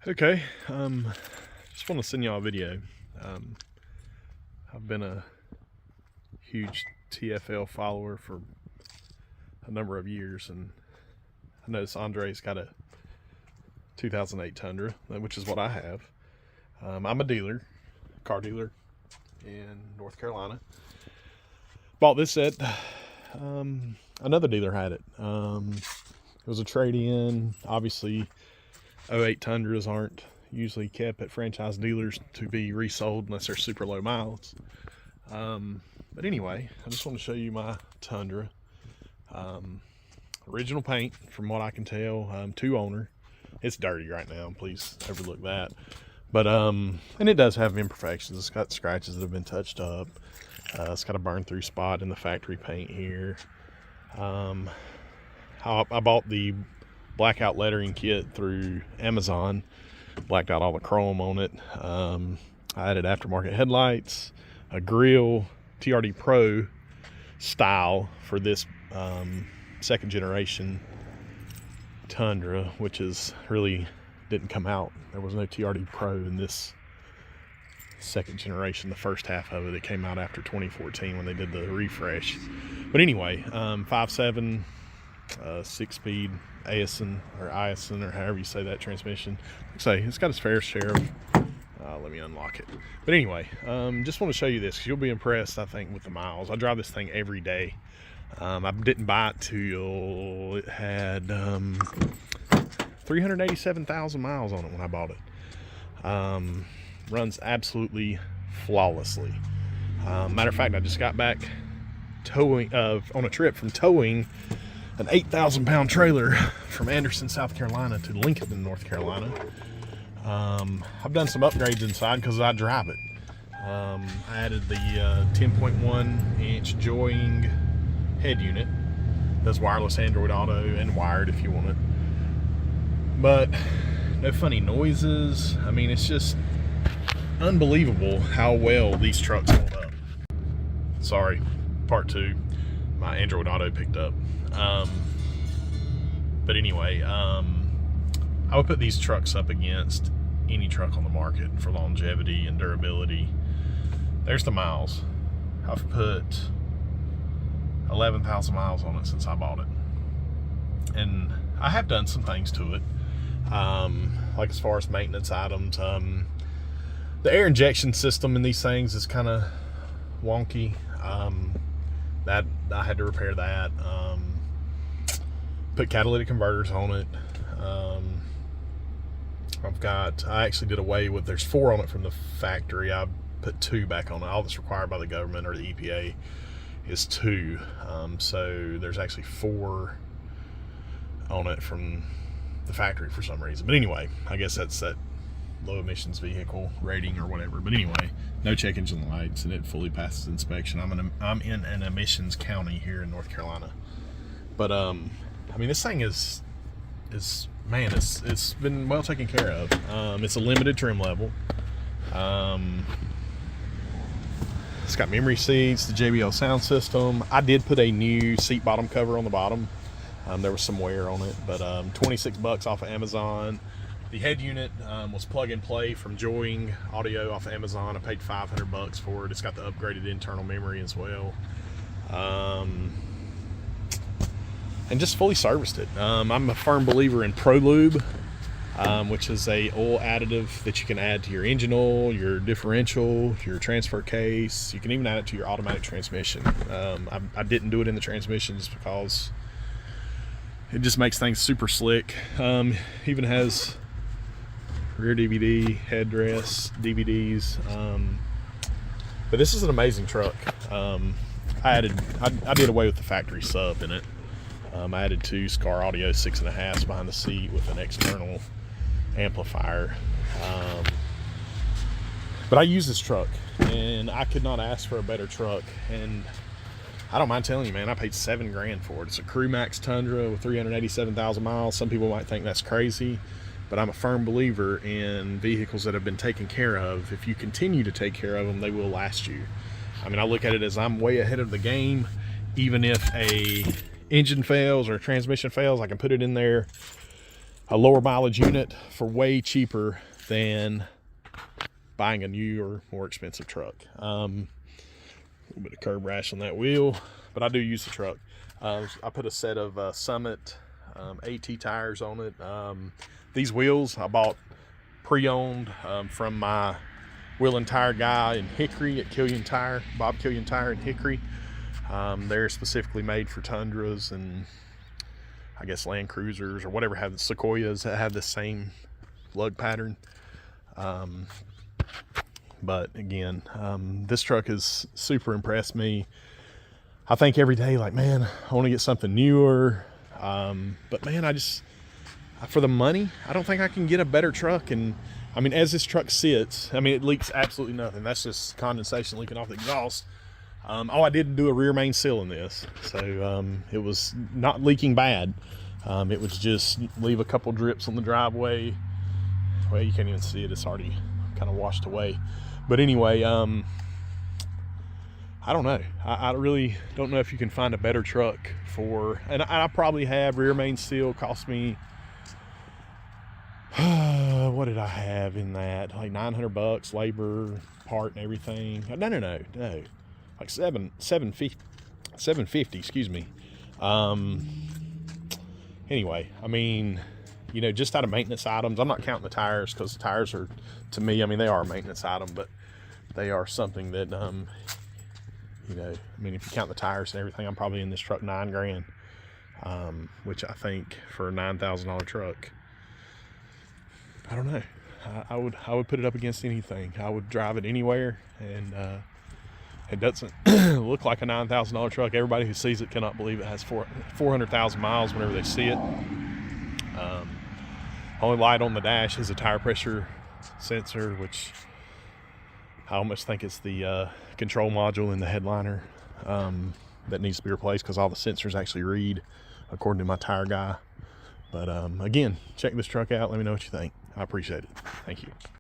Okay, just want to send y'all a video. I've been a huge TFL follower for a number of years, and I noticed Andre's got a 2008 Tundra, which is what I have. I'm a dealer, car dealer in North Carolina. Bought this at another dealer had it. It was a trade-in. Obviously, 08 Tundras aren't usually kept at franchise dealers to be resold unless they're super low miles. But anyway, I just want to show you my Tundra. Original paint, from what I can tell, two owner. It's dirty right now, please overlook that. But and it does have imperfections. It's got scratches that have been touched up. It's got a burn through spot in the factory paint here. I bought the blackout lettering kit through Amazon. Blacked out all the chrome on it. I added aftermarket headlights, a grill, TRD Pro style for this second generation Tundra, which is really didn't come out. There was no TRD Pro in this second generation. The first half of it came out after 2014 when they did the refresh. But anyway, 5.7 6-speed ASN or however you say that transmission. Like I say, it's got its fair share of let me unlock it. But anyway, just want to show you this because you'll be impressed, I think, with the miles. I drive this thing every day. I didn't buy it till it had 387,000 miles on it when I bought it. Runs absolutely flawlessly. Matter of fact, I just got back towing on a trip from towing an 8,000-pound trailer from Anderson, South Carolina to Lincolnton, North Carolina. I've done some upgrades inside because I drive it. I added the 10.1-inch Joying head unit. Does wireless Android Auto and wired if you want it. But no funny noises. I mean, it's just unbelievable how well these trucks hold up. Sorry, part two. My Android Auto picked up. But anyway, I would put these trucks up against any truck on the market for longevity and durability. There's the miles. I've put 11,000 miles on it since I bought it, and I have done some things to it, like as far as maintenance items. The air injection system in these things is kind of wonky. That I had to repair that. Put catalytic converters on it. I actually did away with, there's 4 on it from the factory. I put 2 back on it. All that's required by the government or the EPA is 2. So there's actually 4 on it from the factory for some reason. But anyway, I guess that's that low emissions vehicle rating or whatever. But anyway, no check engine lights, and it fully passes inspection. I'm in an emissions county here in North Carolina. But I mean, this thing is man, it's been well taken care of. It's a limited trim level. It's got memory seats, the JBL sound system. I did put a new seat bottom cover on the bottom. There was some wear on it, but $26 off of Amazon. The head unit was plug and play from Joying Audio off of Amazon. I paid $500 for it. It's got the upgraded internal memory as well. And just fully serviced it. I'm a firm believer in Pro Lube, which is a oil additive that you can add to your engine oil, your differential, your transfer case. You can even add it to your automatic transmission. I didn't do it in the transmission just because it just makes things super slick. Even has rear DVD, headrest, DVDs. But this is an amazing truck. I did away with the factory sub in it. I added 2 Scar Audio 6.5s behind the seat with an external amplifier. But I use this truck, and I could not ask for a better truck. And I don't mind telling you, man, I paid $7 grand for it. It's a CrewMax Tundra with 387,000 miles. Some people might think that's crazy, but I'm a firm believer in vehicles that have been taken care of. If you continue to take care of them, they will last you. I mean, I look at it as I'm way ahead of the game. Even if a engine fails or a transmission fails, I can put it in there, a lower mileage unit for way cheaper than buying a new or more expensive truck. A little bit of curb rash on that wheel, but I do use the truck. I put a set of Summit AT tires on it. These wheels I bought pre-owned from my wheel and tire guy in Hickory at Bob Killian Tire in Hickory. They're specifically made for Tundras and I guess Land Cruisers or whatever have Sequoias that have the same lug pattern. But again, this truck has super impressed me. I think every day, like, man, I want to get something newer. But man, for the money, I don't think I can get a better truck. And I mean, as this truck sits, I mean, it leaks absolutely nothing. That's just condensation leaking off the exhaust. I didn't do a rear main seal in this, so it was not leaking bad. It was just leave a couple drips on the driveway. Well, you can't even see it, it's already kind of washed away. But anyway, I don't know. I really don't know if you can find a better truck for, and I probably have. Rear main seal cost me, what did I have in that? Like $900, labor, part, and everything. No. Like $750, excuse me. Anyway, I mean, you know, just out of maintenance items, I'm not counting the tires, because the tires are, to me, I mean, they are a maintenance item, but they are something that, you know, I mean, if you count the tires and everything, I'm probably in this truck $9,000, which I think for a $9,000 truck, I don't know. I would put it up against anything. I would drive it anywhere, and it doesn't look like a $9,000 truck. Everybody who sees it cannot believe it has 400,000 miles whenever they see it. Only light on the dash is a tire pressure sensor, which I almost think it's the control module in the headliner that needs to be replaced, because all the sensors actually read according to my tire guy. But again, check this truck out. Let me know what you think. I appreciate it. Thank you.